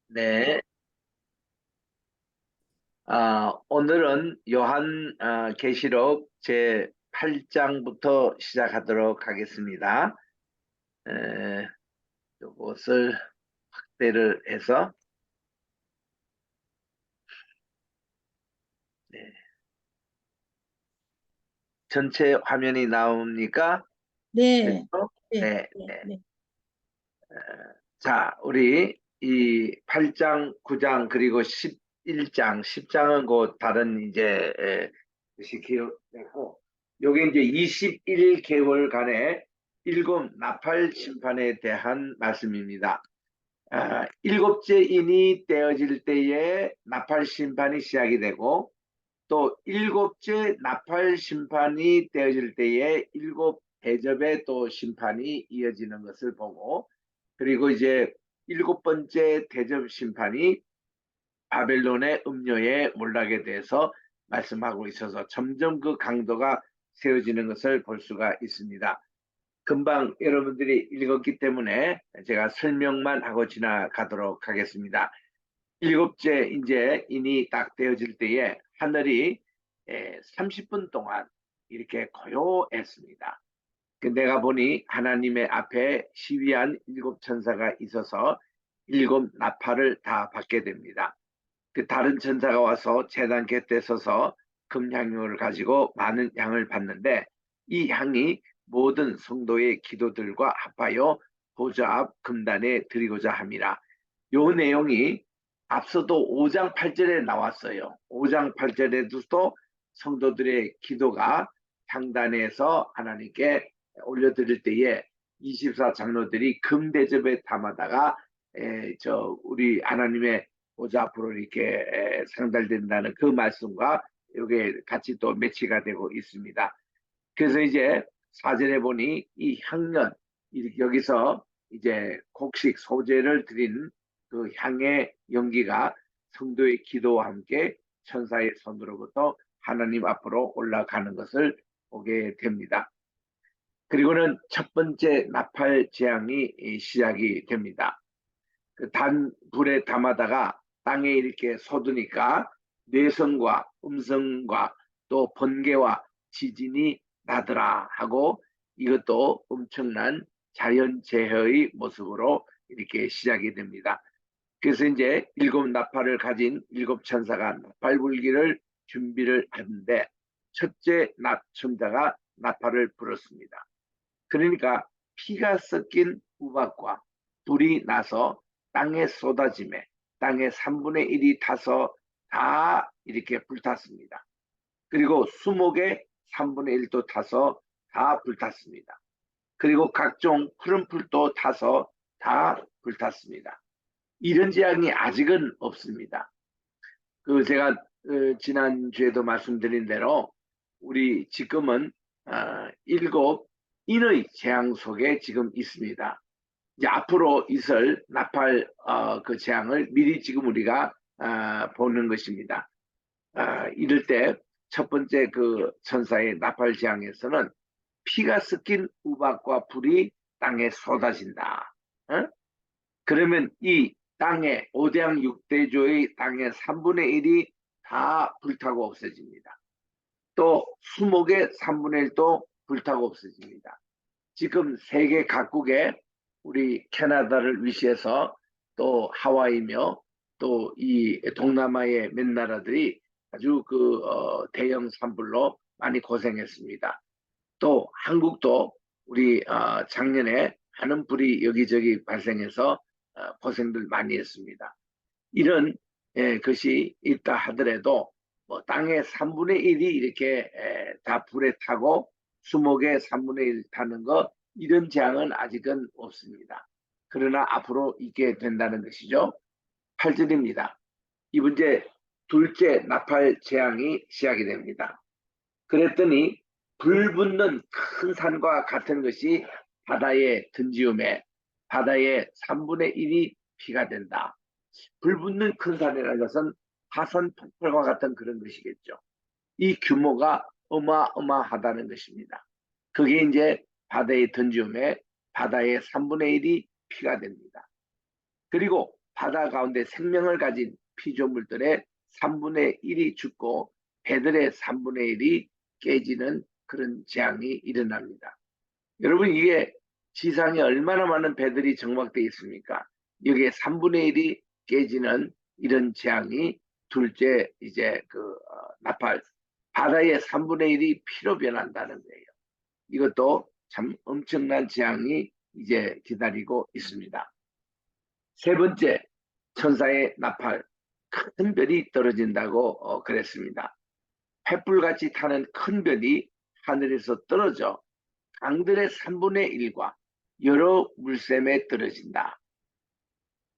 네, 오늘은 계시록 제 8장부터 시작하도록 하겠습니다. 에, 이것을 확대를 해서, 네, 전체 화면이 나옵니까? 그렇죠? 네, 네, 네, 네, 네. 네. 자, 우리 이 8장, 9장, 그리고 11장, 10장은 곧 다른 것이 기록되고, 요게 이제 21개월간의 일곱 나팔 심판에 대한 말씀입니다. 일곱째 인이 떼어질 때에 나팔 심판이 시작이 되고, 또 일곱째 나팔 심판이 떼어질 때에 일곱 대접의 또 심판이 이어지는 것을 보고, 그리고 이제 일곱 번째 대접 심판이 바벨론의 음료에 몰락에 대해서 말씀하고 있어서 점점 그 강도가 세워지는 것을 볼 수가 있습니다. 금방 여러분들이 읽었기 때문에 제가 설명만 하고 지나가도록 하겠습니다. 일곱째 이제 인이 딱 되어질 때에 하늘이 30분 동안 이렇게 고요했습니다. 내가 보니 하나님의 앞에 시위한 일곱 천사가 있어서 일곱 나팔을 다 받게 됩니다. 그 다른 천사가 와서 제단 곁에 서서 금향유를 가지고 많은 양을 받는데, 이 향이 모든 성도의 기도들과 합하여 보좌 앞 금단에 드리고자 함이라. 요 내용이 앞서도 5장 8절에 나왔어요. 5장 8절에도 성도들의 기도가 향단에서 하나님께 올려드릴 때에 24 장로들이 금대접에 담아다가 우리 하나님의 보좌 앞으로 이렇게 상달된다는 그 말씀과 이게 같이 또 매치가 되고 있습니다. 그래서 이제 사절에 보니 이 향년, 여기서 이제 곡식 소재를 드린 그 향의 연기가 성도의 기도와 함께 천사의 손으로부터 하나님 앞으로 올라가는 것을 보게 됩니다. 그리고는 첫 번째 나팔 재앙이 시작이 됩니다. 그 단 불에 담아다가 땅에 이렇게 쏟으니까 뇌성과 음성과 또 번개와 지진이 나더라 하고, 이것도 엄청난 자연재해의 모습으로 이렇게 시작이 됩니다. 그래서 이제 일곱 나팔을 가진 일곱 천사가 나팔 불기를 준비를 하는데, 첫째 천사가 나팔을 불었습니다. 그러니까 피가 섞인 우박과 불이 나서 땅에 쏟아짐에 땅의 3분의 1이 타서 다 이렇게 불탔습니다. 그리고 수목의 3분의 1도 타서 다 불탔습니다. 그리고 각종 푸른 풀도 타서 다 불탔습니다. 이런 재앙이 아직은 없습니다. 제가 지난주에도 말씀드린 대로 우리 지금은 일곱 인의 재앙 속에 지금 있습니다. 이제 앞으로 있을 나팔 그 재앙을 미리 지금 우리가 보는 것입니다. 이럴 때 첫 번째 그 천사의 나팔 재앙에서는 피가 섞인 우박과 불이 땅에 쏟아진다. 어? 그러면 이 땅의 5대양 6대조의 땅의 3분의 1이 다 불타고 없어집니다. 또 수목의 3분의 1도 불타고 없어집니다. 지금 세계 각국에 우리 캐나다를 위시해서 또 하와이며 또 이 동남아의 몇 나라들이 아주 대형 산불로 많이 고생했습니다. 또 한국도 우리 작년에 많은 불이 여기저기 발생해서 고생들 많이 했습니다. 이런 것이 있다 하더라도 뭐 땅의 3분의 1이 이렇게 다 불에 타고 수목의 3분의 1 타는 것, 이런 재앙은 아직은 없습니다. 그러나 앞으로 있게 된다는 것이죠. 8절입니다. 이번 이제 둘째 나팔 재앙이 시작이 됩니다. 그랬더니 불붙는 큰 산과 같은 것이 바다에 던지음에 바다의 3분의 1이 피가 된다. 불붙는 큰 산이라는 것은 화산 폭발과 같은 그런 것이겠죠. 이 규모가 어마어마하다는 것입니다. 그게 이제 바다에 던지음에 바다의 3분의 1이 피가 됩니다. 그리고 바다 가운데 생명을 가진 피조물들의 3분의 1이 죽고 배들의 3분의 1이 깨지는 그런 재앙이 일어납니다. 여러분, 이게 지상에 얼마나 많은 배들이 정박되어 있습니까? 여기에 3분의 1이 깨지는 이런 재앙이 둘째 이제 나팔, 바다의 3분의 1이 피로 변한다는 거예요. 이것도 참 엄청난 재앙이 이제 기다리고 있습니다. 세 번째, 천사의 나팔, 큰 별이 떨어진다고 그랬습니다. 횃불같이 타는 큰 별이 하늘에서 떨어져 강들의 3분의 1과 여러 물샘에 떨어진다.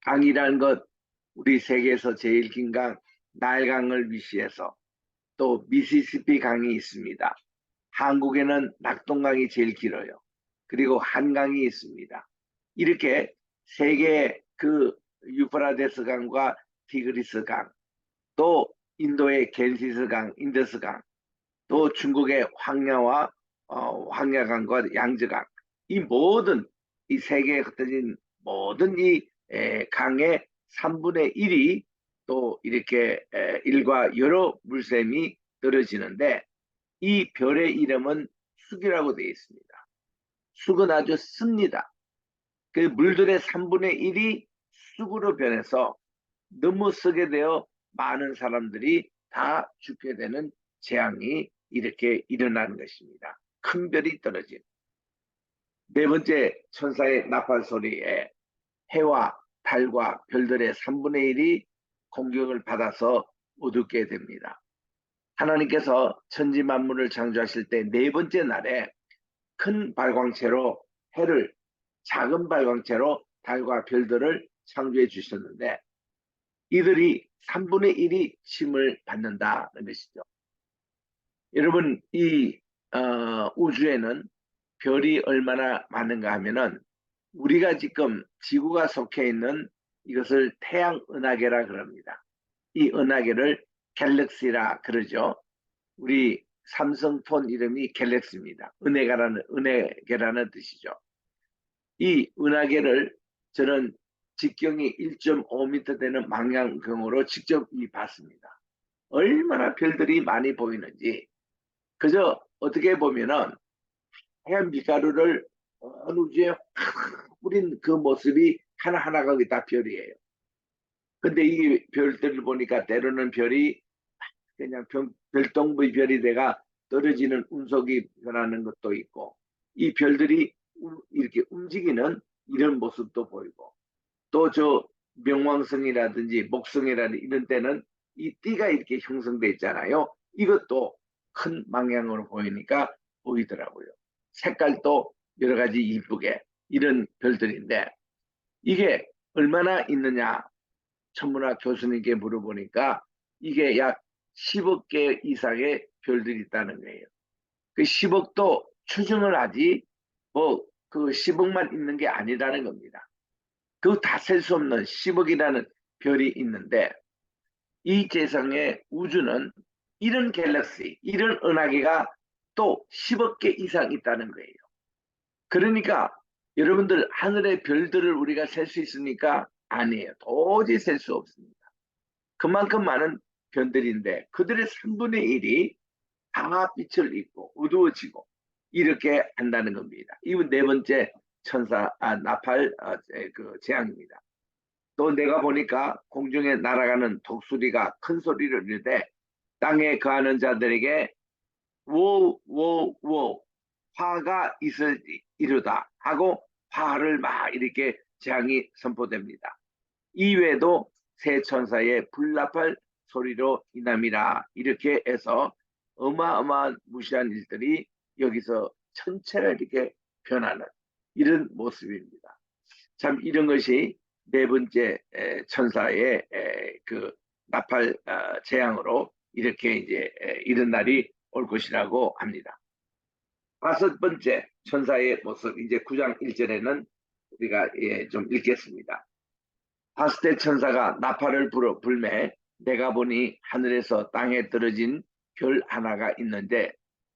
강이라는 것, 우리 세계에서 제일 긴 강, 나일강을 위시해서 또 미시시피 강이 있습니다. 한국에는 낙동강이 제일 길어요. 그리고 한강이 있습니다. 이렇게 세 개의 유프라데스 강과 티그리스 강, 또 인도의 겐시스 강, 인더스 강, 또 중국의 황야와 황야강과 양저강, 이 모든 이 세계에 흩어진 모든 이 강의 3분의 1이 또 이렇게 일과 여러 물샘이 떨어지는데 이 별의 이름은 숙이라고 되어 있습니다. 숙은 아주 씁니다. 그 물들의 3분의 1이 쑥으로 변해서 너무 쓰게 되어 많은 사람들이 다 죽게 되는 재앙이 이렇게 일어나는 것입니다. 큰 별이 떨어진. 네 번째, 천사의 나팔 소리에 해와 달과 별들의 3분의 1이 공격을 받아서 어둡게 됩니다. 하나님께서 천지 만물을 창조하실 때 네 번째 날에 큰 발광체로 해를, 작은 발광체로 달과 별들을 창조해 주셨는데 이들이 3분의 1이 침을 받는다는 것이죠. 여러분, 이 우주에는 별이 얼마나 많은가 하면은 우리가 지금 지구가 속해 있는 이것을 태양 은하계라 그럽니다. 이 은하계를 갤럭시라 그러죠. 우리 삼성폰 이름이 갤럭시입니다. 은혜계라는 뜻이죠. 이 은하계를 저는 직경이 1.5m 되는 망원경으로 직접 봤습니다. 얼마나 별들이 많이 보이는지 그저 어떻게 보면은 하얀 밀가루를 어느 우주에 뿌린 그 모습이 하나하나가 다 별이에요. 근데 이 별들을 보니까 때로는 별이 그냥 별똥의 별이 돼가 떨어지는 운석이 변하는 것도 있고 이 별들이 이렇게 움직이는 이런 모습도 보이고 또 저 명왕성이라든지 목성이라든지 이런 때는 이 띠가 이렇게 형성돼 있잖아요. 이것도 큰 방향으로 보이니까 보이더라고요. 색깔도 여러 가지 이쁘게 이런 별들인데 이게 얼마나 있느냐 천문학 교수님께 물어보니까 이게 약 10억 개 이상의 별들이 있다는 거예요. 그 10억도 추정을 하지 뭐 그 10억만 있는 게 아니라는 겁니다. 그 다 셀 수 없는 10억이라는 별이 있는데 이 세상의 우주는 이런 갤럭시, 이런 은하계가 또 10억 개 이상 있다는 거예요. 그러니까 여러분들 하늘의 별들을 우리가 셀 수 있습니까? 아니에요. 도저히 셀 수 없습니다. 그만큼 많은 별들인데 그들의 3분의 1이 다 빛을 잃고 어두워지고 이렇게 한다는 겁니다. 이건 네 번째 나팔 재앙입니다. 또 내가 보니까 공중에 날아가는 독수리가 큰 소리를 이르되 땅에 거하는 자들에게 워워워 화가 이르다 하고 화를 막 이렇게 재앙이 선포됩니다. 이외에도 새 천사의 불나팔 소리로 인함이라 이렇게 해서 어마어마한 무시한 일들이 여기서 천체가 이렇게 변하는 이런 모습입니다. 참 이런 것이 네 번째 천사의 그 나팔 재앙으로 이렇게 이제 이런 날이 올 것이라고 합니다. 다섯 번째 천사의 모습 이제 9장 1절에는 우리가 좀 읽겠습니다. 다섯째 천사가 나팔을 불매 내가 보니 하늘에서 땅에 떨어진 별 하나가 있는데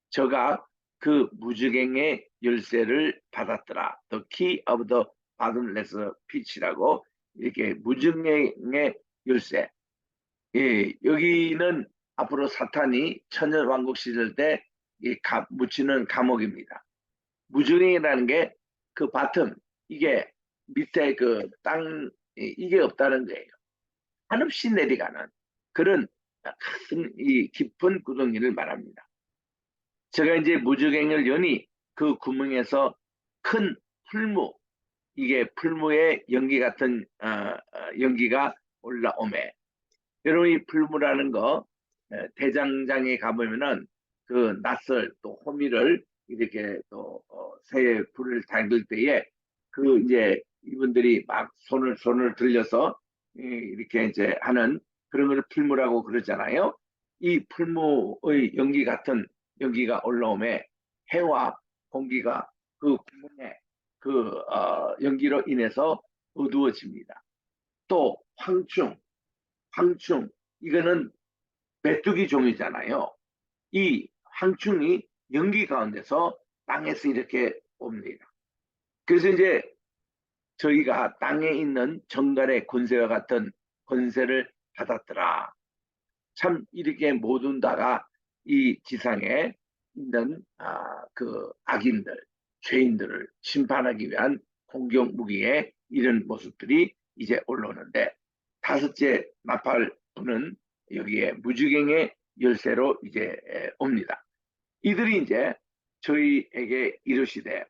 저가 그 무주갱의 열쇠를 받았더라. The key of the bottomless pit이라고 이렇게 무증행의 열쇠. 예, 여기는 앞으로 사탄이 천년왕국 시절 때 묻히는 감옥입니다. 무증행이라는 게 그 바텀, 이게 밑에 그 땅, 이게 없다는 거예요. 한없이 내려가는 그런 큰 이 깊은 구덩이를 말합니다. 제가 이제 무주갱을 여니 그 구멍에서 큰 풀무, 이게 풀무의 연기 같은 연기가 올라오매. 여러분 이 풀무라는 거 대장장에 가보면은 그 낯설 또 호미를 이렇게 또 새에 불을 당길 때에 그 이제 이분들이 막 손을 들려서 이렇게 이제 하는 그런 걸 풀무라고 그러잖아요. 이 풀무의 연기 같은 연기가 올라오매 해와 공기가 그 구멍에 그 연기로 인해서 어두워집니다. 또 황충 이거는 메뚜기 종이잖아요. 이 황충이 연기 가운데서 땅에서 이렇게 옵니다. 그래서 이제 저희가 땅에 있는 정갈의 권세와 같은 권세를 받았더라. 참 이렇게 모든 다가 이 지상에 있는 그 악인들, 죄인들을 심판하기 위한 공격 무기의 이런 모습들이 이제 올라오는데 다섯째 나팔부는 여기에 무주갱의 열쇠로 이제 옵니다. 이들이 이제 저희에게 이르시되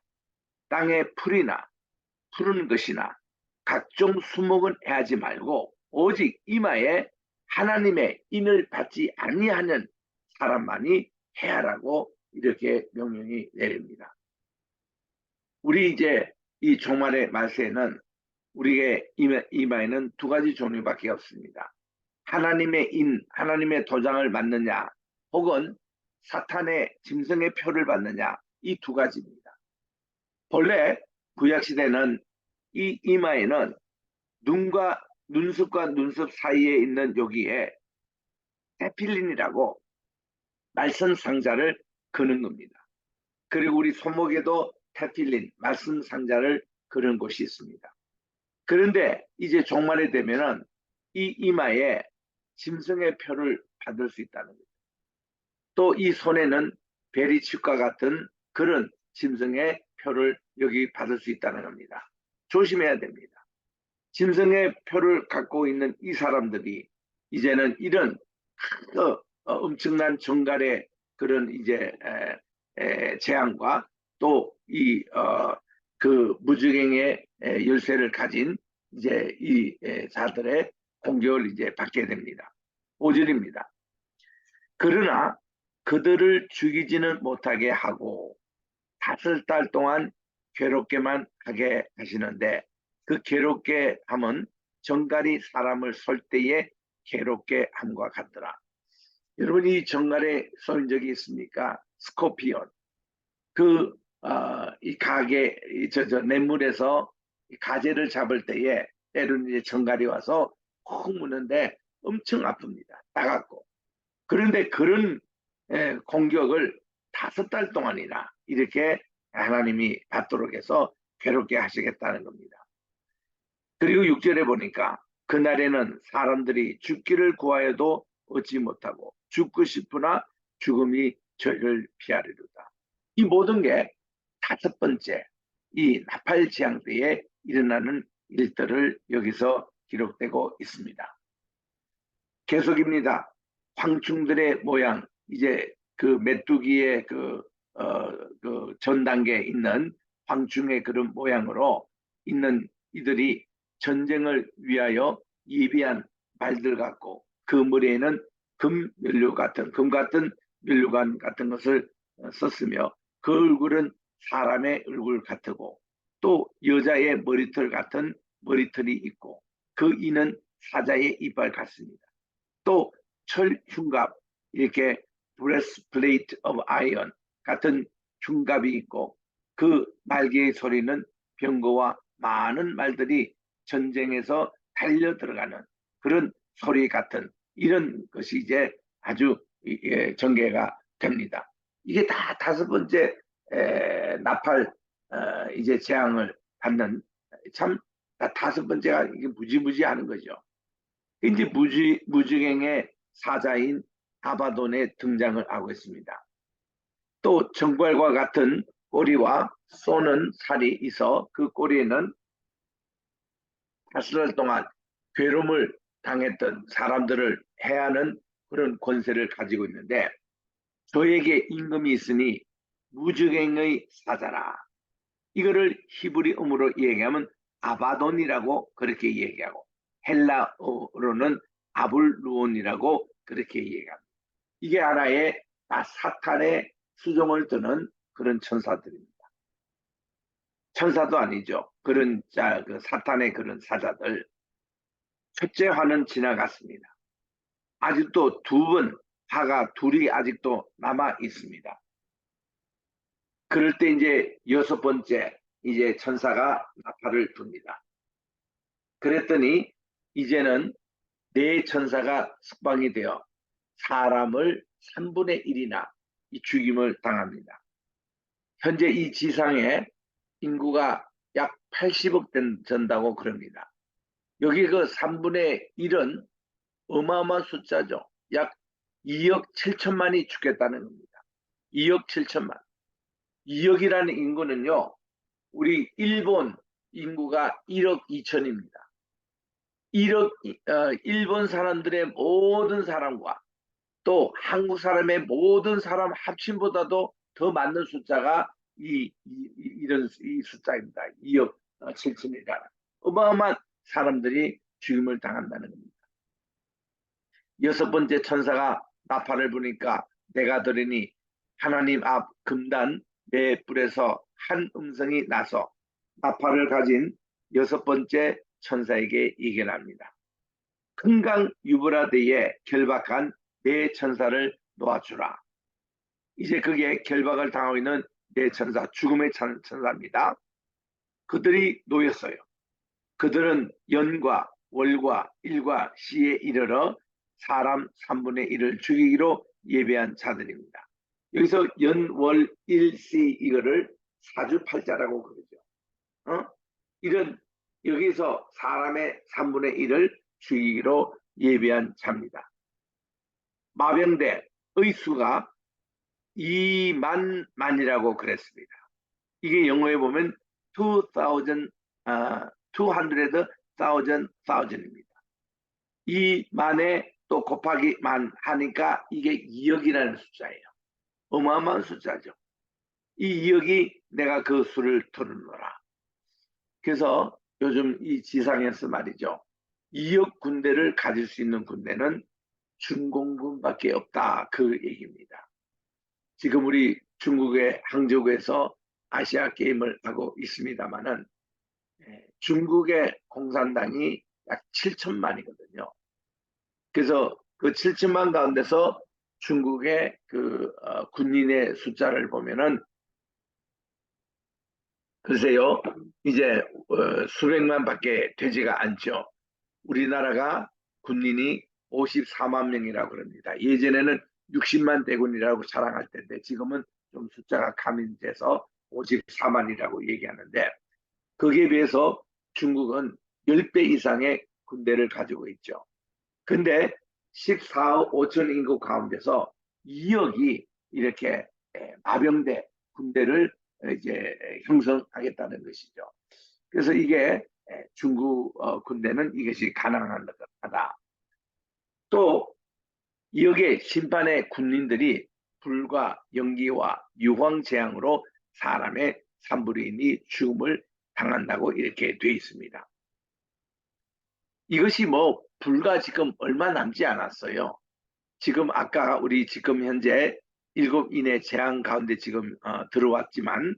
땅의 풀이나 푸른 것이나 각종 수목은 해하지 말고 오직 이마에 하나님의 인을 받지 아니하는 사람만이 해하라고 이렇게 명령이 내립니다. 우리 이제 이 종말의 말세에는 우리의 이마에는 두 가지 종류밖에 없습니다. 하나님의 하나님의 도장을 맞느냐, 혹은 사탄의 짐승의 표를 받느냐, 이 두 가지입니다. 본래 구약시대는 이 이마에는 눈썹과 눈썹 사이에 있는 여기에 테필린이라고 말씀 상자를 거는 겁니다. 그리고 우리 손목에도 테필린, 말씀 상자를 거는 곳이 있습니다. 그런데 이제 종말에 되면은 이 이마에 짐승의 표를 받을 수 있다는 거죠. 또 이 손에는 베리칩과 같은 그런 짐승의 표를 여기 받을 수 있다는 겁니다. 조심해야 됩니다. 짐승의 표를 갖고 있는 이 사람들이 이제는 이런 엄청난 정갈의 그런 이제 재앙과 또 이 그 무주갱의 열쇠를 가진 이제 이 자들의 공격을 이제 받게 됩니다. 5절입니다. 그러나 그들을 죽이지는 못하게 하고 5달 동안 괴롭게만 하게 하시는데 그 괴롭게 함은 정갈이 사람을 쏠 때에 괴롭게 함과 같더라. 여러분 이 정갈에 쏠 적이 있습니까? 스코피온. 이 가게 냇물에서 가재를 잡을 때에 때로는 이제 정갈이 와서 콕 무는데 엄청 아픕니다. 따갑고. 그런데 그런 공격을 5달 동안이나 이렇게 하나님이 받도록 해서 괴롭게 하시겠다는 겁니다. 그리고 6절에 보니까 그날에는 사람들이 죽기를 구하여도 얻지 못하고 죽고 싶으나 죽음이 저희를 피하리로다. 이 모든 게 5번째 이 나팔 재앙 때에 일어나는 일들을 여기서 기록되고 있습니다. 계속입니다. 황충들의 모양, 이제 그 메뚜기의 그 전 단계에 있는 황충의 그런 모양으로 있는 이들이 전쟁을 위하여 예비한 말들 같고 그 머리에는 금 같은 면류관 같은 것을 썼으며 그 얼굴은 사람의 얼굴 같고 또 여자의 머리털 같은 머리털이 있고 그 이는 사자의 이빨 같습니다. 또 철흉갑, 이렇게 breastplate of iron 같은 흉갑이 있고 그 날개의 소리는 병거와 많은 말들이 전쟁에서 달려 들어가는 그런 소리 같은 이런 것이 이제 아주 전개가 됩니다. 이게 다 5번째 나팔 이제 재앙을 받는 참 다섯 번째가 이게 무지무지하는 거죠. 이제 무지갱의 사자인 아바돈의 등장을 하고 있습니다. 또 정괄과 같은 꼬리와 쏘는 살이 있어 그 꼬리에는 다수달 동안 괴로움을 당했던 사람들을 해하는 그런 권세를 가지고 있는데 저에게 임금이 있으니 무지갱의 사자라. 이거를 히브리어로 얘기하면 아바돈이라고 그렇게 얘기하고 헬라어로는 아불루온이라고 그렇게 얘기합니다. 이게 하나의 사탄의 수종을 드는 그런 천사들입니다. 천사도 아니죠. 그런 그 사탄의 그런 사자들. 첫째 화는 지나갔습니다. 아직도 두 번 화가 둘이 아직도 남아 있습니다. 그럴 때 이제 여섯 번째 이제 천사가 나팔을 붑니다. 그랬더니 이제는 네 천사가 석방이 되어 사람을 3분의 1이나 죽임을 당합니다. 현재 이 지상에 인구가 약 80억 된다고 그럽니다. 여기 그 3분의 1은 어마어마한 숫자죠. 약 2억 7천만이 죽겠다는 겁니다. 2억 7천만. 2억이라는 인구는요, 우리 일본 인구가 1억 2천입니다. 1억, 일본 사람들의 모든 사람과 또 한국 사람의 모든 사람 합심보다도 더 많은 숫자가 이런 이 숫자입니다. 2억 7천이라. 어마어마한 사람들이 죽임을 당한다는 겁니다. 여섯 번째 천사가 나팔을 부니까 내가 들으니 하나님 앞 금단 네 뿔에서 한 음성이 나서 나팔을 가진 여섯 번째 천사에게 예견합니다. 큰 강 유브라데에 결박한 네 천사를 놓아주라. 이제 그게 결박을 당하고 있는 네 천사, 죽음의 천사입니다. 그들이 놓였어요. 그들은 연과 월과 일과 시에 이르러 사람 3분의 1을 죽이기로 예배한 자들입니다. 여기서 연, 월, 일, 시 이거를 사주팔자라고 그러죠. 이런 여기서 사람의 3분의 1을 죽이기로 예배한 자입니다. 마병대의 수가 2만만이라고 그랬습니다. 이게 영어에 보면 200,000입니다. 2만에 또 곱하기 만 하니까 이게 2억이라는 숫자예요. 어마어마한 숫자죠. 이 2억이 내가 그 수를 들어놓으라. 그래서 요즘 이 지상에서 말이죠. 2억 군대를 가질 수 있는 군대는 중공군밖에 없다. 그 얘기입니다. 지금 우리 중국의 항저우에서 아시아 게임을 하고 있습니다만은 중국의 공산당이 약 7천만이거든요. 그래서 그 7천만 가운데서 중국의 그 군인의 숫자를 보면은 글쎄요, 이제 수백만밖에 되지가 않죠. 우리나라가 군인이 54만 명이라고 그럽니다. 예전에는 60만 대군이라고 자랑할 텐데 지금은 좀 숫자가 감인돼서 54만이라고 얘기하는데 거기에 비해서 중국은 10배 이상의 군대를 가지고 있죠. 근데 14억 5천 인구 가운데서 2억이 이렇게 마병대 군대를 이제 형성하겠다는 것이죠. 그래서 이게 중국 군대는 이것이 가능한 거다. 또 여기에 심판의 군인들이 불과 연기와 유황 재앙으로 사람의 3분의 1이 죽음을 당한다고 이렇게 되어 있습니다. 이것이 뭐 불과 지금 얼마 남지 않았어요. 지금 아까 우리 지금 현재 7인의 재앙 가운데 지금 들어왔지만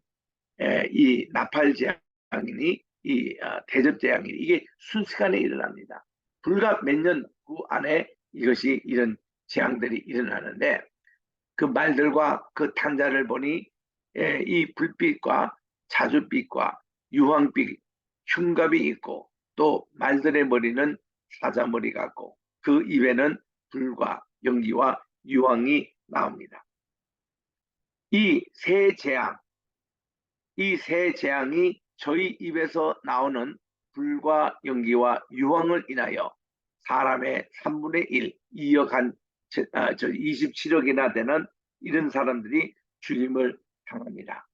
이 나팔 재앙이니 이 대접 재앙이니 이게 순식간에 일어납니다. 불과 몇 년 후 안에 이것이 이런 재앙들이 일어나는데 그 말들과 그 탄자를 보니 이 불빛과 자줏빛과 유황빛 흉갑이 있고 또 말들의 머리는 사자머리 같고 그 입에는 불과 연기와 유황이 나옵니다. 이 세 재앙이 저희 입에서 나오는 불과 연기와 유황을 인하여 사람의 3분의 1, 2억 27억이나 되는 이런 사람들이 죽임을 당합니다.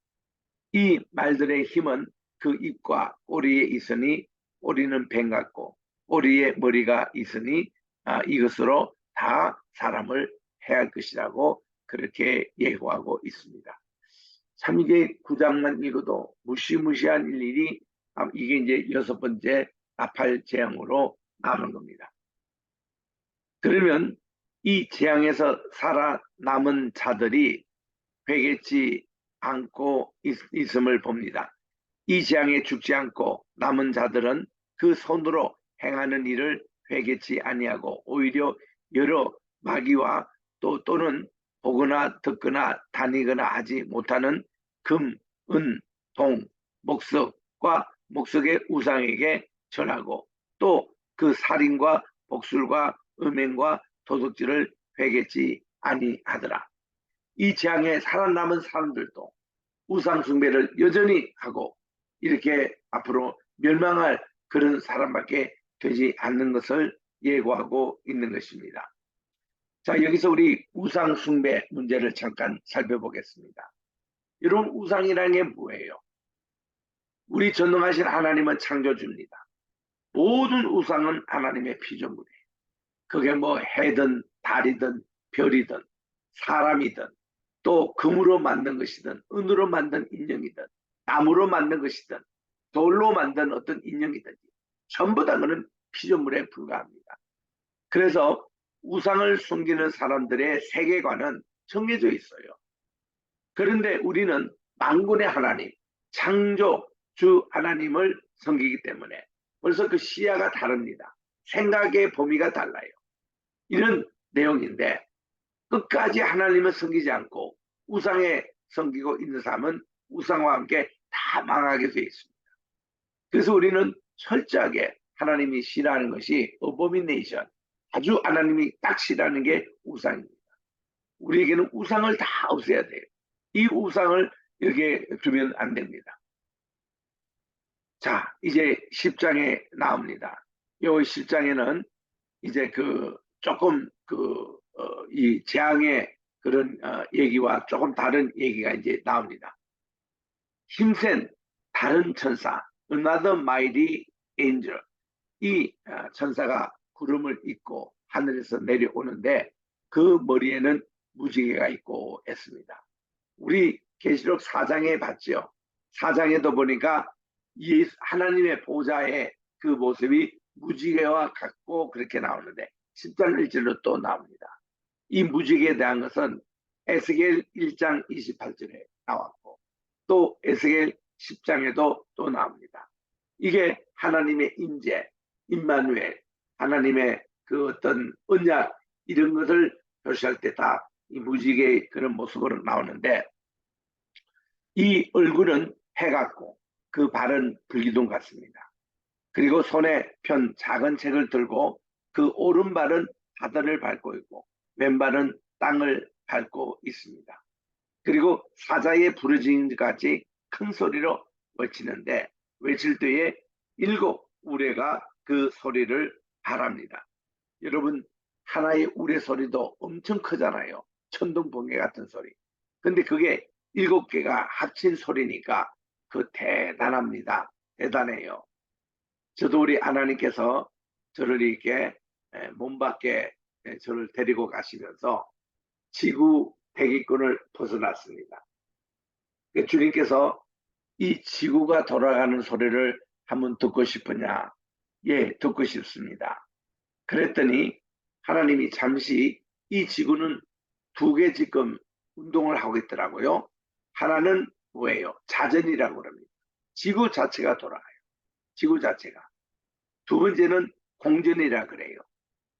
이 말들의 힘은 그 입과 꼬리에 있으니 꼬리는 뱀 같고 꼬리에 머리가 있으니 이것으로 다 사람을 해할 것이라고 그렇게 예고하고 있습니다. 참 이게 9장만 읽어도 무시무시한 일이 이게 이제 6번째 나팔 재앙으로 남은 겁니다. 그러면 이 재앙에서 살아남은 자들이 회개치 않고 있음을 봅니다. 이 재앙에 죽지 않고 남은 자들은 그 손으로 행하는 일을 회개치 아니하고 오히려 여러 마귀와 또는 보거나 듣거나 다니거나 하지 못하는 금, 은, 동, 목석과 목석의 우상에게 전하고 또 그 살인과 복술과 음행과 도둑질을 회개치 아니하더라. 이 재앙에 살아남은 사람들도 우상 숭배를 여전히 하고 이렇게 앞으로 멸망할 그런 사람밖에 되지 않는 것을 예고하고 있는 것입니다. 자, 여기서 우리 우상 숭배 문제를 잠깐 살펴보겠습니다. 여러분, 우상이라는 게 뭐예요? 우리 전능하신 하나님은 창조주입니다. 모든 우상은 하나님의 피조물이에요. 그게 뭐 해든 달이든 별이든 사람이든 또 금으로 만든 것이든 은으로 만든 인형이든 나무로 만든 것이든 돌로 만든 어떤 인형이든지 전부 다 그는 피조물에 불과합니다. 그래서 우상을 숨기는 사람들의 세계관은 정해져 있어요. 그런데 우리는 만군의 하나님, 창조주 하나님을 섬기기 때문에 벌써 그 시야가 다릅니다. 생각의 범위가 달라요. 이런 내용인데 끝까지 하나님을 섬기지 않고 우상에 섬기고 있는 사람은 우상과 함께 다 망하게 되어 있습니다. 그래서 우리는 철저하게 하나님이 싫어하는 것이 어보미네이션, 아주 하나님이 딱 싫어하는 게 우상입니다. 우리에게는 우상을 다 없애야 돼요. 이 우상을 이렇게 두면 안 됩니다. 자, 이제 10장에 나옵니다. 이 10장에는 이제 조금 이 재앙의 그런 얘기와 조금 다른 얘기가 이제 나옵니다. 힘센 다른 천사, another mighty angel. 이 천사가 구름을 입고 하늘에서 내려오는데 그 머리에는 무지개가 있고 했습니다. 우리 계시록 4장에 봤죠. 4장에도 보니까 하나님의 보좌의 그 모습이 무지개와 같고 그렇게 나오는데 10장 1절로 또 나옵니다. 이 무지개에 대한 것은 에스겔 1장 28절에 나왔고 또 에스겔 10장에도 또 나옵니다. 이게 하나님의 임재, 임마누엘, 하나님의 그 어떤 언약 이런 것을 표시할 때 다 이 무지개의 그런 모습으로 나오는데 이 얼굴은 해 같고 그 발은 불기둥 같습니다. 그리고 손에 편 작은 책을 들고 그 오른발은 바다를 밟고 있고 왼발은 땅을 밟고 있습니다. 그리고 사자의 부르짖음 같이 큰 소리로 외치는데 외칠 때에 7 우레가 그 소리를 바랍니다. 여러분 하나의 우레 소리도 엄청 크잖아요. 천둥 번개 같은 소리. 근데 그게 7개가 합친 소리니까 대단합니다. 대단해요. 저도 우리 하나님께서 저를 이렇게 몸 밖에 저를 데리고 가시면서 지구 대기권을 벗어났습니다. 주님께서 이 지구가 돌아가는 소리를 한번 듣고 싶으냐? 예, 듣고 싶습니다. 그랬더니 하나님이 잠시 이 지구는 2개 지금 운동을 하고 있더라고요. 하나는 뭐예요? 자전이라고 합니다. 지구 자체가 돌아가요. 지구 자체가. 2번째는 공전이라 그래요.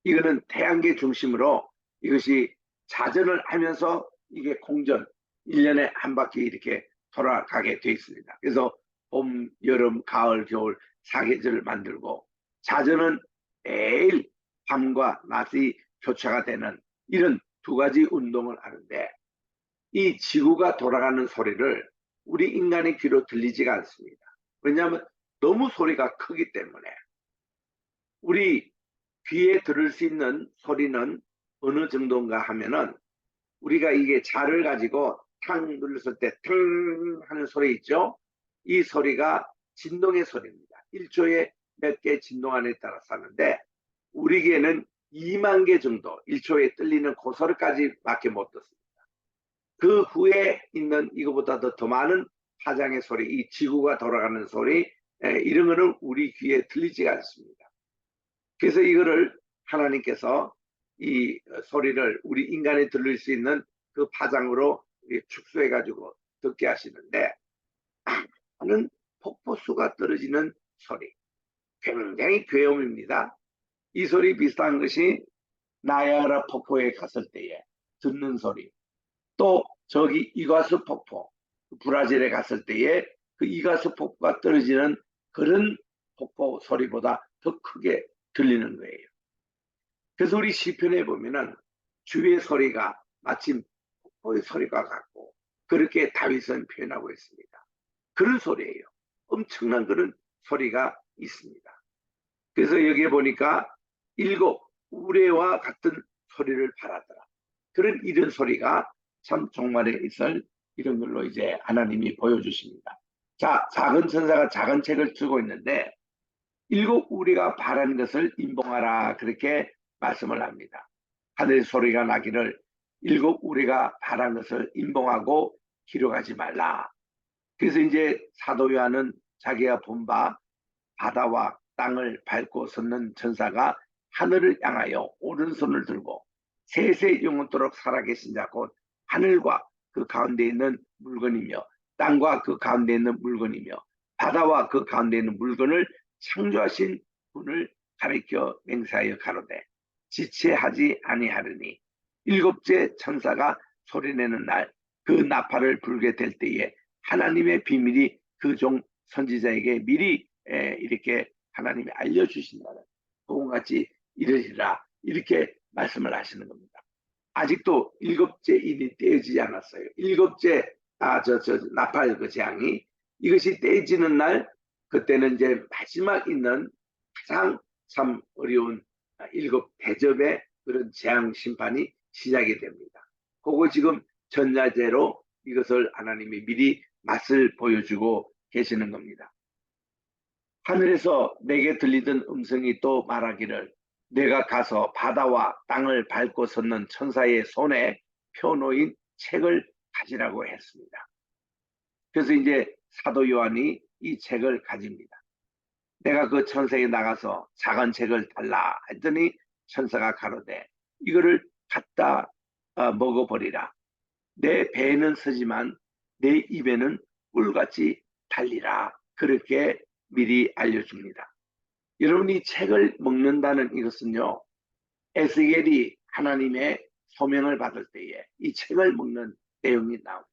이거는 태양계 중심으로 이것이 자전을 하면서 이게 공전 1년에 한 바퀴 이렇게 돌아가게 되어 있습니다. 그래서 봄, 여름, 가을, 겨울 4계절을 만들고 자전은 매일 밤과 낮이 교차가 되는 이런 2가지 운동을 하는데 이 지구가 돌아가는 소리를 우리 인간의 귀로 들리지가 않습니다. 왜냐하면 너무 소리가 크기 때문에 우리 귀에 들을 수 있는 소리는 어느 정도인가 하면은 우리가 이게 자를 가지고 탕 눌렀을 때 탕 하는 소리 있죠? 이 소리가 진동의 소리입니다. 1초에 몇 개 진동하느냐에 따라서 하는데 우리 귀에는 2만 개 정도 1초에 들리는 그 소리까지밖에 못 듣습니다. 그 후에 있는 이거보다도 더 많은 파장의 소리, 이 지구가 돌아가는 소리, 이런 거는 우리 귀에 들리지가 않습니다. 그래서 이거를 하나님께서 이 소리를 우리 인간이 들을 수 있는 그 파장으로 축소해 가지고 듣게 하시는데, 하는 폭포수가 떨어지는 소리, 굉장히 괴음입니다. 이 소리 비슷한 것이 나야가라 폭포에 갔을 때에 듣는 소리, 또 저기 이과수 폭포, 브라질에 갔을 때에 그 이과수 폭포가 떨어지는 그런 폭포 소리보다 더 크게 들리는 거예요. 그래서 우리 시편에 보면은 주의 소리가 마침 폭포의 소리가 같고, 그렇게 다윗은 표현하고 있습니다. 그런 소리예요. 엄청난 그런 소리가 있습니다. 그래서 여기에 보니까 일곱 우레와 같은 소리를 발하더라. 그런 이런 소리가 참 종말에 있을 이런 걸로 이제 하나님이 보여주십니다. 자, 작은 천사가 작은 책을 들고 있는데 일곱 우리가 바라는 것을 임봉하라, 그렇게 말씀을 합니다. 하늘 소리가 나기를 일곱 우리가 바라는 것을 임봉하고 기록하지 말라. 그래서 이제 사도 요한은 자기가 본 바 바다와 땅을 밟고 섰는 천사가 하늘을 향하여 오른손을 들고 세세 영원토록 살아계신 자 곧 하늘과 그 가운데 있는 물건이며 땅과 그 가운데 있는 물건이며 바다와 그 가운데 있는 물건을 창조하신 분을 가리켜 맹세하여 가로되 지체하지 아니하리니 일곱째 천사가 소리내는 날 그 나팔을 불게 될 때에 하나님의 비밀이 그 종 선지자에게 미리 이렇게 하나님이 알려주신다는 그것같이 이르리라, 이렇게 말씀을 하시는 겁니다. 아직도 일곱째 인이 떼어지지 않았어요. 일곱째 나팔 그 재앙이 이것이 떼어지는 날, 그때는 이제 마지막 있는 가장 참 어려운 일곱 대접의 그런 재앙 심판이 시작이 됩니다. 그거 지금 전야제로 이것을 하나님이 미리 맛을 보여주고 계시는 겁니다. 하늘에서 내게 들리던 음성이 또 말하기를 내가 가서 바다와 땅을 밟고 섰는 천사의 손에 펴놓인 책을 가지라고 했습니다. 그래서 이제 사도 요한이 이 책을 가집니다. 내가 그 천사에 나가서 작은 책을 달라 했더니 천사가 가로되 이거를 갖다 먹어버리라. 내 배에는 쓰지만 내 입에는 꿀같이 달리라. 그렇게 미리 알려줍니다. 여러분, 이 책을 먹는다는 이것은요, 에스겔이 하나님의 소명을 받을 때에 이 책을 먹는 내용이 나옵니다.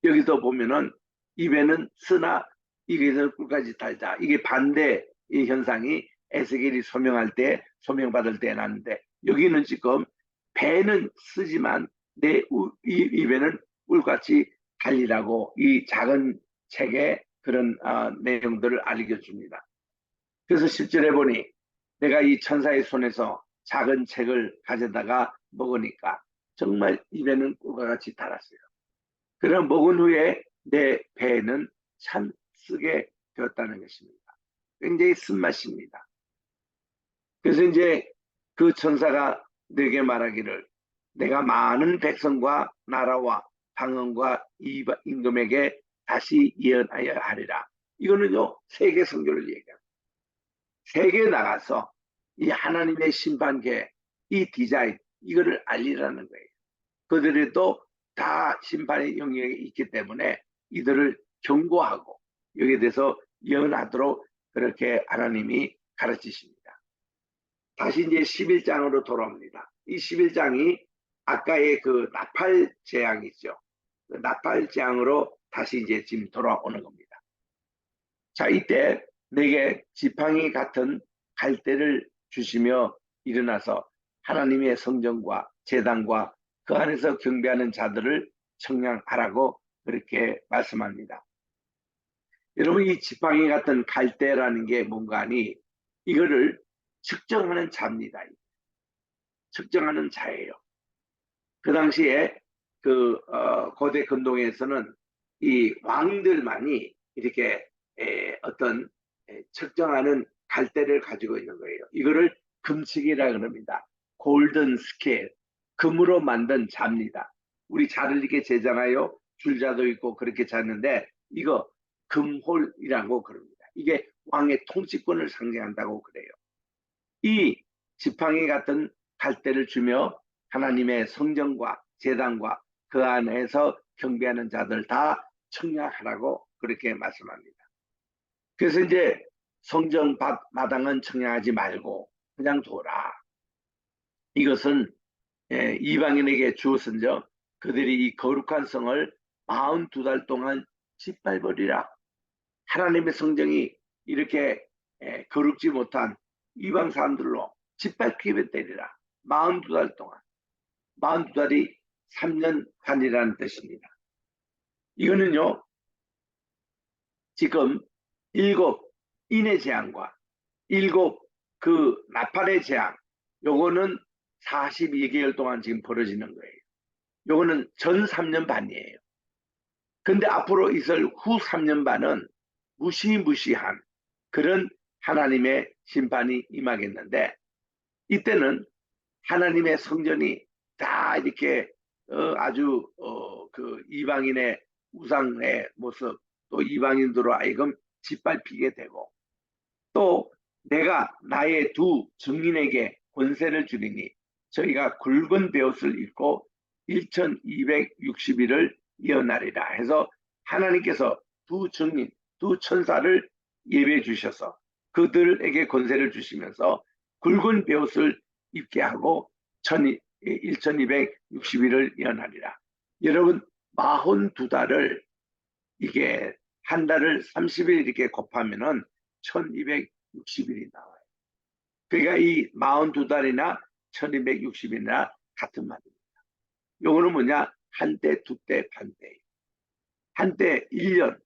여기서 보면은 입에는 쓰나 입에서 꿀까지 달다. 이게 반대 이 현상이 에스겔이 소명할 때, 소명받을 때 나는데, 여기는 지금 배는 쓰지만 내 입에는 꿀같이 달리라고 이 작은 책에 그런 내용들을 알려줍니다. 그래서 10절에 보니 내가 이 천사의 손에서 작은 책을 가져다가 먹으니까 정말 입에는 꿀과 같이 달았어요. 그럼 먹은 후에 내 배에는 참 쓰게 되었다는 것입니다. 굉장히 쓴맛입니다. 그래서 이제 그 천사가 내게 말하기를 내가 많은 백성과 나라와 방언과 임금에게 다시 예언하여 하리라. 이거는요, 세계 선교를 얘기합니다. 세계에 나가서 이 하나님의 심판계, 이 디자인, 이거를 알리라는 거예요. 그들이 또 다 심판의 영역에 있기 때문에 이들을 경고하고 여기에 대해서 예언하도록 그렇게 하나님이 가르치십니다. 다시 이제 11장으로 돌아옵니다. 이 11장이 아까의 그 나팔 재앙이죠. 그 나팔 재앙으로 다시 이제 지금 돌아오는 겁니다. 자, 이때 내게 지팡이 같은 갈대를 주시며 일어나서 하나님의 성전과 제단과 그 안에서 경배하는 자들을 청량하라고 그렇게 말씀합니다. 여러분 이 지팡이 같은 갈대라는 게 뭔가 하니 이거를 측정하는 자입니다. 측정하는 자예요. 그 당시에 고대 근동에서는 이 왕들만이 이렇게 어떤 측정하는 갈대를 가지고 있는 거예요. 이거를 금칙이라 그럽니다. 골든 스케일, 금으로 만든 자입니다. 우리 자를 이렇게 재잖아요. 줄자도 있고 그렇게 잤는데 이거 금홀이라고 그럽니다. 이게 왕의 통치권을 상징한다고 그래요. 이 지팡이 같은 갈대를 주며 하나님의 성전과 제단과 그 안에서 경배하는 자들 다 청량하라고 그렇게 말씀합니다. 그래서 이제 성전 마당은 청량하지 말고 그냥 둬라. 이것은 이방인에게 주었은저 그들이 이 거룩한 성을 42달 동안 짓밟으리라. 하나님의 성전이 이렇게 거룩지 못한 이방 사람들로 짓밟히게 되리라. 42달 동안. 42달이 3년 반이라는 뜻입니다. 이거는요, 지금 7인의 재앙과 7 나팔의 재앙, 요거는 42개월 동안 지금 벌어지는 거예요. 요거는 전 3년 반이에요. 근데 앞으로 있을 후 3년 반은 무시무시한 그런 하나님의 심판이 임하겠는데 이때는 하나님의 성전이 다 이렇게 아주 그 이방인의 우상의 모습 또 이방인들로 하여금 짓밟히게 되고 또 내가 나의 두 증인에게 권세를 주리니 저희가 굵은 베옷을 입고 1260일을 예언하리라 해서 하나님께서 두 증인, 두 천사를 예배해 주셔서 그들에게 권세를 주시면서 굵은 베옷을 입게 하고 1260일을 예언하리라. 여러분 42달을 이게 한 달을 30일 이렇게 곱하면은 1260일이 나와요. 그러니까 이 42달이나 1260일이나 같은 말입니다. 요거는 뭐냐? 한때, 두때, 반때. 한때 1년,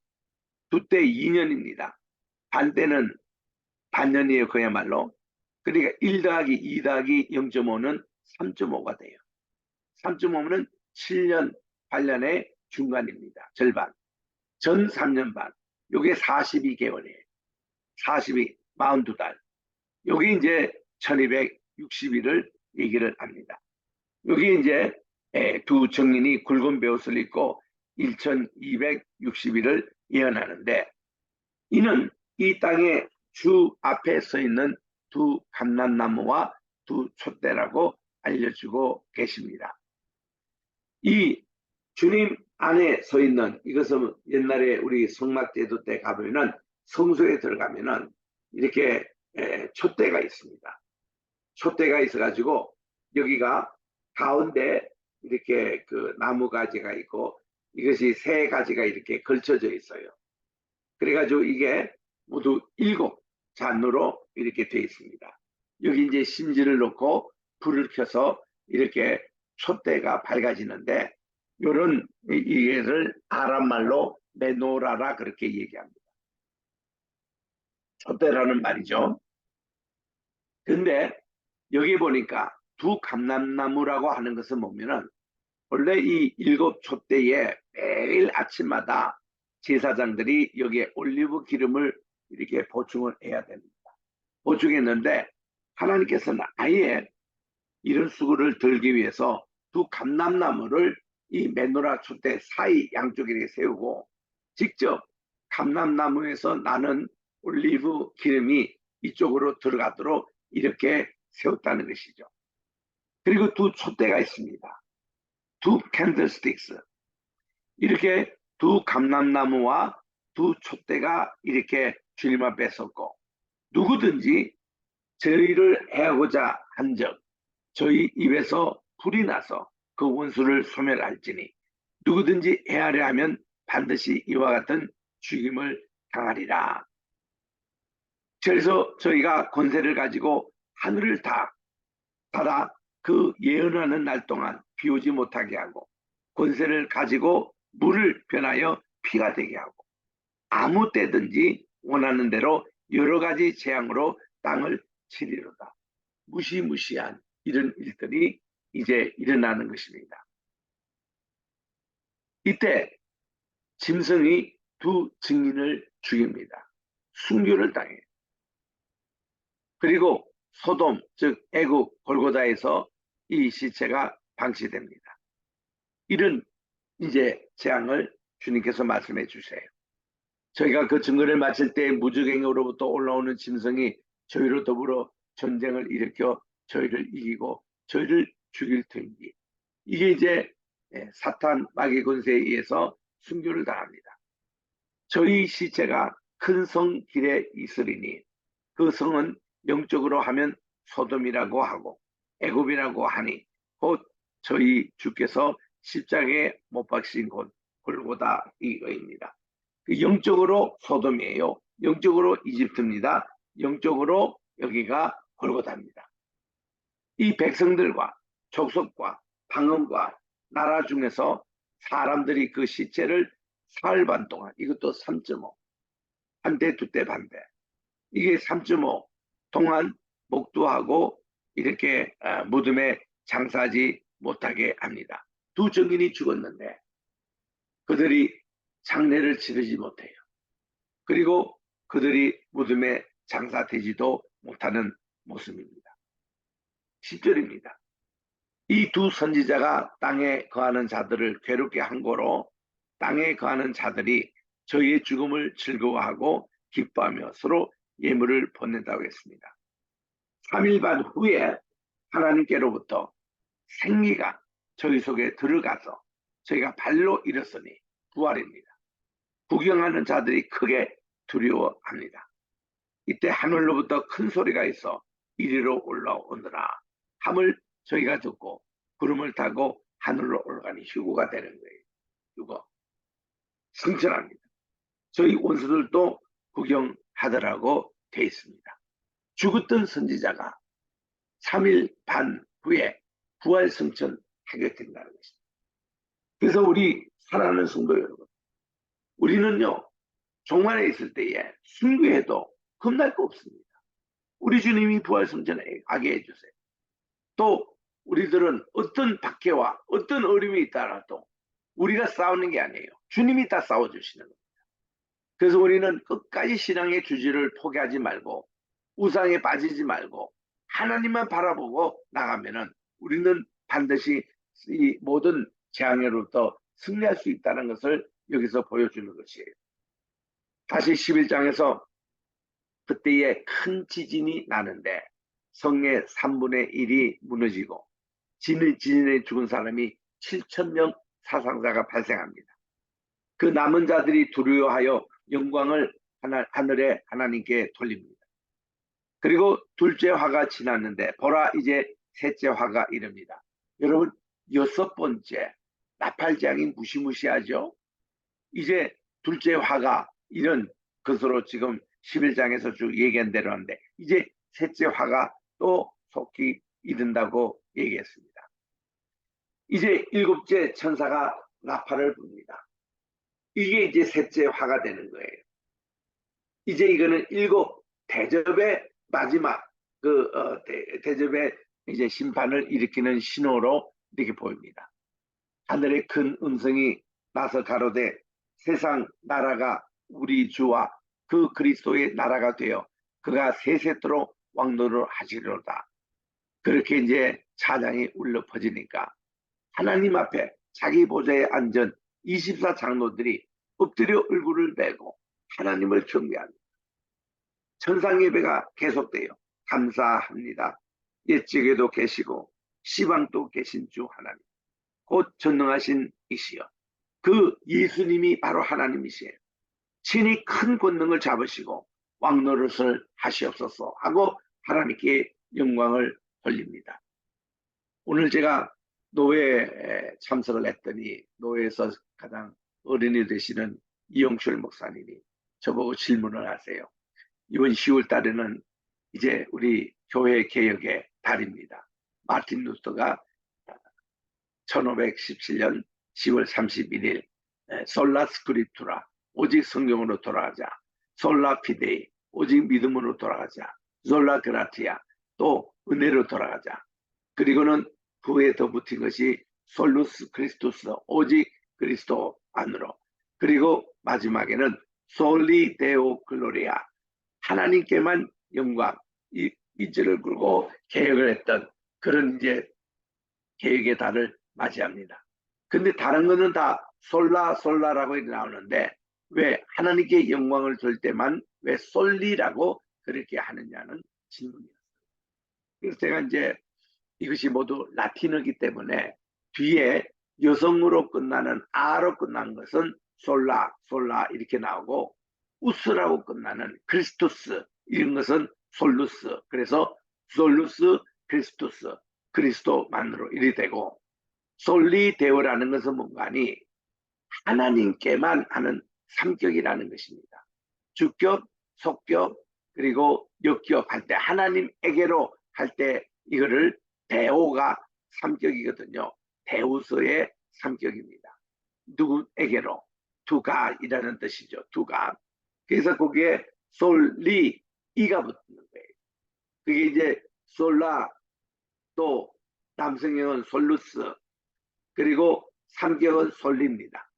두때 2년입니다. 반때는 반년이에요. 그야말로. 그러니까 1 더하기 2 더하기 0.5는 3.5가 돼요. 3.5는 7년, 8년의 중간입니다. 절반. 전 3년 반. 요게 42개월이에요. 42, 42달. 요게 이제 1260일을 얘기를 합니다. 여기 이제 두 증인이 굵은 베옷을 입고 1260일을 예언하는데 이는 이 땅의 주 앞에 서 있는 두 감람나무와 두 촛대라고 알려주고 계십니다. 이 주님 안에 서 있는 이것은 옛날에 우리 성막제도 때 가보면은 성소에 들어가면은 이렇게 촛대가 있습니다. 촛대가 있어가지고 여기가 가운데 이렇게 그 나무 가지가 있고 이것이 세 가지가 이렇게 걸쳐져 있어요. 그래가지고 이게 모두 7잔으로 이렇게 되어 있습니다. 여기 이제 심지를 놓고 불을 켜서 이렇게 촛대가 밝아지는데 이런 이해를 아람말로 메노라라 그렇게 얘기합니다. 촛대라는 말이죠. 근데 여기 보니까 두 감람나무라고 하는 것을 보면은 원래 이 7촛대에 매일 아침마다 제사장들이 여기에 올리브 기름을 이렇게 보충을 해야 됩니다. 보충했는데 하나님께서는 아예 이런 수고를 들기 위해서 두 감람나무를 이 메노라 촛대 사이 양쪽에 이렇게 세우고 직접 감람나무에서 나는 올리브 기름이 이쪽으로 들어가도록 이렇게 세웠다는 것이죠. 그리고 두 촛대가 있습니다. 두 캔들스틱스. 이렇게 두 감람나무와 두 촛대가 이렇게 주님 앞에 섰고 누구든지 저희를 해하고자 한 적, 저희 입에서 불이 나서 그 원수를 소멸할지니 누구든지 해하려 하면 반드시 이와 같은 죽임을 당하리라. 그래서 저희가 권세를 가지고 하늘을 닫아 그 예언하는 날 동안 비 오지 못하게 하고 권세를 가지고 물을 변하여 피가 되게 하고 아무 때든지 원하는 대로 여러 가지 재앙으로 땅을 치리로다. 무시무시한 이런 일들이 이제 일어나는 것입니다. 이때 짐승이 두 증인을 죽입니다. 순교를 당해요. 그리고 소돔, 즉 애국 골고다에서 이 시체가 방치됩니다. 이런 이제 재앙을 주님께서 말씀해 주세요. 저희가 그 증거를 마칠 때 무주갱으로부터 올라오는 짐승이 저희로 더불어 전쟁을 일으켜 저희를 이기고 저희를 죽일 터인지, 이게 이제 사탄 마귀 권세에 의해서 순교를 당합니다. 저희 시체가 큰 성 길에 있으리니 그 성은 영적으로 하면 소돔이라고 하고 애굽이라고 하니 곧 저희 주께서 십자가에 못 박신 곳 골고다 이거입니다. 영적으로 소돔이에요. 영적으로 이집트입니다. 영적으로 여기가 골고다입니다. 이 백성들과 족속과 방언과 나라 중에서 사람들이 그 시체를 사흘 반 동안, 이것도 3.5, 한 대, 두 대, 반 대, 이게 3.5 동안 목도하고 이렇게 무덤에 장사하지 못하게 합니다. 두 증인이 죽었는데 그들이 장례를 치르지 못해요. 그리고 그들이 무덤에 장사되지도 못하는 모습입니다. 10절입니다. 이 두 선지자가 땅에 거하는 자들을 괴롭게 한 거로 땅에 거하는 자들이 저희의 죽음을 즐거워하고 기뻐하며 서로 예물을 보낸다고 했습니다. 3일 반 후에 하나님께로부터 생기가 저희 속에 들어가서 저희가 발로 일었으니 부활입니다. 구경하는 자들이 크게 두려워합니다. 이때 하늘로부터 큰 소리가 있어 이리로 올라오느라 함을 저희가 듣고 구름을 타고 하늘로 올라가니 휴거가 되는 거예요. 휴거. 승천합니다. 저희 원수들도 구경하더라고 돼 있습니다. 죽었던 선지자가 3일 반 후에 부활 승천하게 된다는 것입니다. 그래서 우리 사랑하는 성도 여러분, 우리는요 종말에 있을 때에 순교해도 겁날 거 없습니다. 우리 주님이 부활 승천하게 해주세요. 또 우리들은 어떤 박해와 어떤 어려움이 있더라도 우리가 싸우는 게 아니에요. 주님이 다 싸워주시는 겁니다. 그래서 우리는 끝까지 신앙의 주지를 포기하지 말고 우상에 빠지지 말고 하나님만 바라보고 나가면은 우리는 반드시 이 모든 재앙으로부터 승리할 수 있다는 것을 여기서 보여주는 것이에요. 다시 11장에서 그때에 큰 지진이 나는데 성의 3분의 1이 무너지고 지진에 죽은 사람이 7,000명 사상자가 발생합니다. 그 남은 자들이 두려워하여 영광을 하늘에 하나님께 돌립니다. 그리고 둘째 화가 지났는데 보라 이제 셋째 화가 이릅니다. 여러분 6번째 나팔장이 무시무시하죠. 이제 둘째 화가 이런 것으로 지금 11장에서 쭉 얘기한 대로 하는데 이제 셋째 화가 또 속히 이른다고 얘기했습니다. 이제 일곱째 천사가 나팔을 붑니다. 이게 이제 셋째 화가 되는 거예요. 이제 이거는 일곱 대접의 마지막 대접의 이제 심판을 일으키는 신호로 이렇게 보입니다. 하늘의 큰 음성이 나서 가로되 세상 나라가 우리 주와 그 그리스도의 나라가 되어 그가 세세토록 왕노를 하시리로다. 그렇게 이제 찬양이 울려 퍼지니까 하나님 앞에 자기 보좌에 앉은 24 장로들이 엎드려 얼굴을 베고 하나님을 경배합니다. 천상 예배가 계속돼요. 감사합니다. 옛적에도 계시고 시방도 계신 주 하나님, 곧 전능하신 이시여, 그 예수님이 바로 하나님이시에요. 친히 큰 권능을 잡으시고 왕노릇을 하시옵소서 하고 하나님께 영광을 돌립니다. 오늘 제가 노회에 참석을 했더니 노회에서 가장 어른이 되시는 이영철 목사님이 저보고 질문을 하세요. 이번 10월 달에는 이제 우리 교회 개혁의 달입니다. 마틴 루터가 1517년 10월 31일 솔라 스크립투라 오직 성경으로 돌아가자. 솔라 피데이, 오직 믿음으로 돌아가자. 솔라 그라티아, 또 은혜로 돌아가자. 그리고는 후에 더 붙인 것이 솔루스 크리스토스, 오직 그리스도 안으로. 그리고 마지막에는 솔리 데오 글로리아, 하나님께만 영광, 이 줄을 끌고 개혁을 했던 그런 이제 개혁의 달을 맞이합니다. 근데 다른 거는 다 솔라라고 나오는데 왜 하나님께 영광을 돌 때만 왜 솔리라고 그렇게 하느냐는 질문이었어요. 그래서 제가 이제 이것이 모두 라틴어이기 때문에 뒤에 여성으로 끝나는 아로 끝난 것은 솔라 이렇게 나오고 우스라고 끝나는 크리스토스 이런 것은 솔루스, 그래서 솔루스 크리스토스, 그리스도만으로 이리 되고, 솔리 데오라는 것은 뭔가 하니 하나님께만 하는 삼격이라는 것입니다. 주격, 속격, 그리고 역격 할 때 하나님에게로 할 때 이거를 데오가 삼격이거든요. 데우스의 삼격입니다. 누구에게로? 투가이라는 뜻이죠. 투가. 그래서 거기에 솔리 이가 붙는 거예요. 그게 이제 솔라, 또 남성형은 솔루스, 그리고 삼격은 솔리입니다.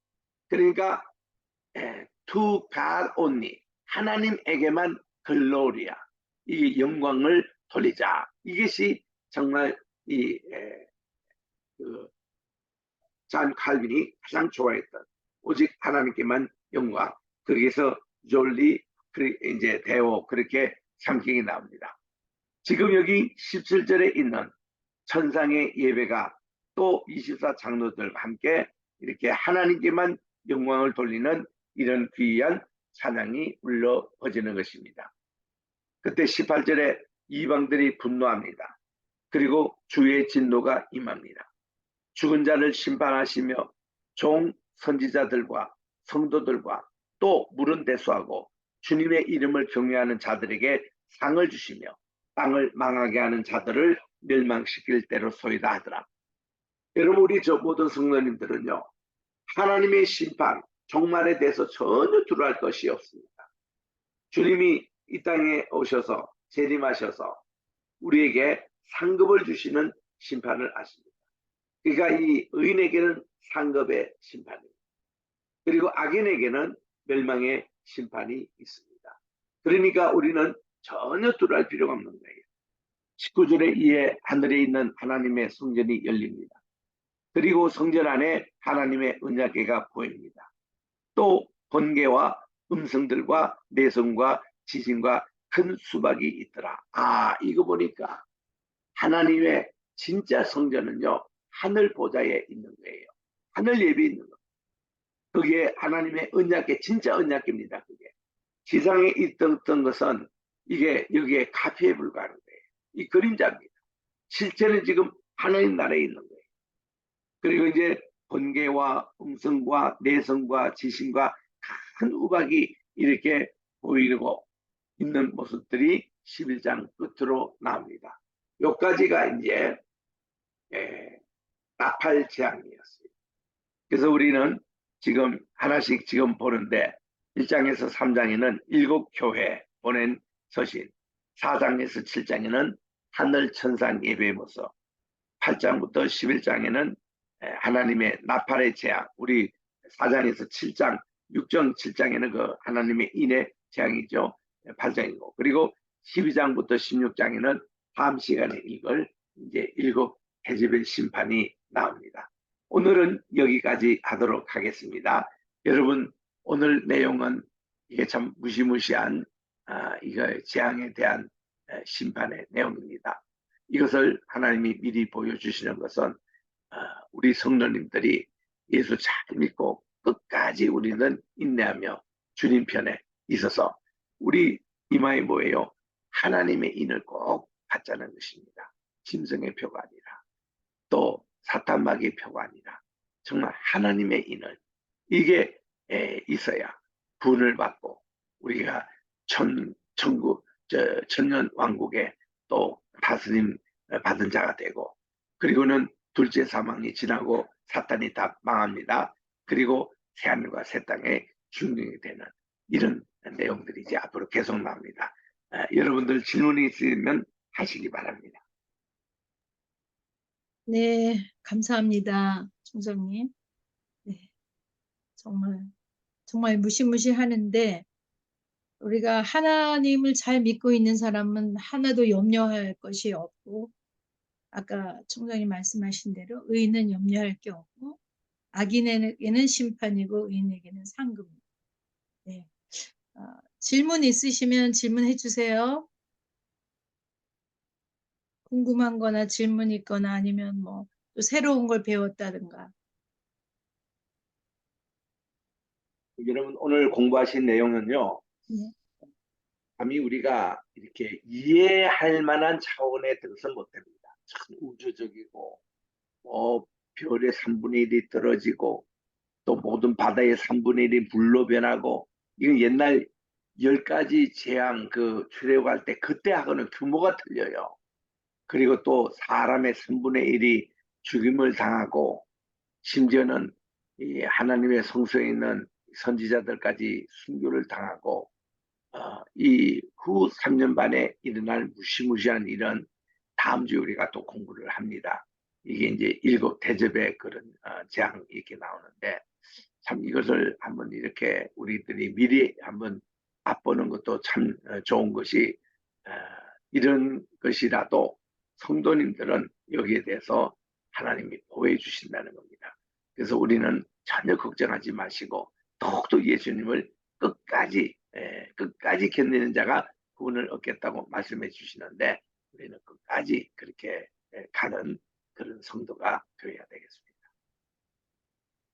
그러니까 to God only, 하나님에게만 글로리아, 이 영광을 돌리자. 이것이 정말 잔 칼빈이 가장 좋아했던 오직 하나님께만 영광. 거기서 졸리 이제 데오 그렇게 삼격이 나옵니다. 지금 여기 17절에 있는 천상의 예배가 또 24 장로들과 함께 이렇게 하나님께만 영광을 돌리는 이런 귀한 찬양이 울려 퍼지는 것입니다. 그때 18절에 이방들이 분노합니다. 그리고 주의 진노가 임합니다. 죽은 자를 심판하시며 종 선지자들과 성도들과 또 물은 대수하고 주님의 이름을 경외하는 자들에게 상을 주시며 땅을 망하게 하는 자들을 멸망시킬 때로소이다 하더라. 여러분, 우리 저 모든 성도님들은요, 하나님의 심판, 종말에 대해서 전혀 두려워할 것이 없습니다. 주님이 이 땅에 오셔서 재림하셔서 우리에게 상급을 주시는 심판을 아십니다. 그러니까 이 의인에게는 상급의 심판입니다. 그리고 악인에게는 멸망의 심판이 있습니다. 그러니까 우리는 전혀 두려워할 필요가 없는 거예요. 19절에 이에 하늘에 있는 하나님의 성전이 열립니다. 그리고 성전 안에 하나님의 언약궤가 보입니다. 또 번개와 음성들과 내성과 지진과 큰 수박이 있더라. 아, 이거 보니까 하나님의 진짜 성전은요, 하늘 보좌에 있는 거예요. 하늘 예비에 있는 거. 그게 하나님의 언약궤, 진짜 언약궤입니다. 그게 지상에 있던 것은 이게 여기에 카피에 불과한 거예요. 이 그림자입니다. 실체는 지금 하나님 나라에 있는 거예요. 그리고 이제 번개와 음성과 내성과 지신과 큰 우박이 이렇게 보이고 있는 모습들이 11장 끝으로 나옵니다. 여기까지가 이제 나팔 재앙이었어요. 그래서 우리는 지금 하나씩 지금 보는데 1장에서 3장에는 7교회 보낸 서신, 4장에서 7장에는 하늘 천상 예배의 모습, 8장부터 11장에는 하나님의 나팔의 재앙, 우리 4장에서 7장, 6장, 7장에는 그 하나님의 인의 재앙이죠. 8장이고, 그리고 12장부터 16장에는 다음 시간에 읽을 이제 7 헤즈벨 심판이 나옵니다. 오늘은 여기까지 하도록 하겠습니다. 여러분, 오늘 내용은 이게 참 무시무시한 이거 재앙에 대한 심판의 내용입니다. 이것을 하나님이 미리 보여주시는 것은 우리 성도님들이 예수 잘 믿고 끝까지 우리는 인내하며 주님 편에 있어서 우리 이마에 뭐예요? 하나님의 인을 꼭 받자는 것입니다. 짐승의 표가 아니라, 또 사탄마귀의 표가 아니라 정말 하나님의 인을, 이게 있어야 구원을 받고 우리가 천국, 천년 왕국에 또 다스림 받은 자가 되고, 그리고는 둘째 사망이 지나고 사탄이 다 망합니다. 그리고 새하늘과 새 땅에 증명이 되는 이런 내용들이 이제 앞으로 계속 나옵니다. 여러분들 질문이 있으면 하시기 바랍니다. 네, 감사합니다. 총장님. 네, 정말 무시무시하는데 우리가 하나님을 잘 믿고 있는 사람은 하나도 염려할 것이 없고 아까 총장님 말씀하신 대로 의인은 염려할 게 없고 악인에게는 심판이고 의인에게는 상급입니다. 네. 질문 있으시면 질문해 주세요. 궁금한 거나 질문 있거나 아니면 뭐 또 새로운 걸 배웠다든가. 여러분 오늘 공부하신 내용은요. 네. 감히 우리가 이렇게 이해할 만한 차원에 들어서 못됩니다. 참 우주적이고 별의 3분의 1이 떨어지고 또 모든 바다의 3분의 1이 물로 변하고 이건 옛날 10가지 재앙 그 출애굽할 때 그때하고는 규모가 틀려요. 그리고 또 사람의 3분의 1이 죽임을 당하고 심지어는 이 하나님의 성소에 있는 선지자들까지 순교를 당하고 이 후 3년 반에 일어날 무시무시한 일은 다음 주에 우리가 또 공부를 합니다. 이게 이제 7대접의 그런 재앙이 이렇게 나오는데 참 이것을 한번 이렇게 우리들이 미리 한번 맛보는 것도 참 좋은 것이 어, 이런 것이라도 성도님들은 여기에 대해서 하나님이 보호해 주신다는 겁니다. 그래서 우리는 전혀 걱정하지 마시고 더욱더 예수님을 끝까지 견디는 자가 구원을 얻겠다고 말씀해 주시는데 우리는 끝까지 그렇게 가는 그런 성도가 되어야 되겠습니다.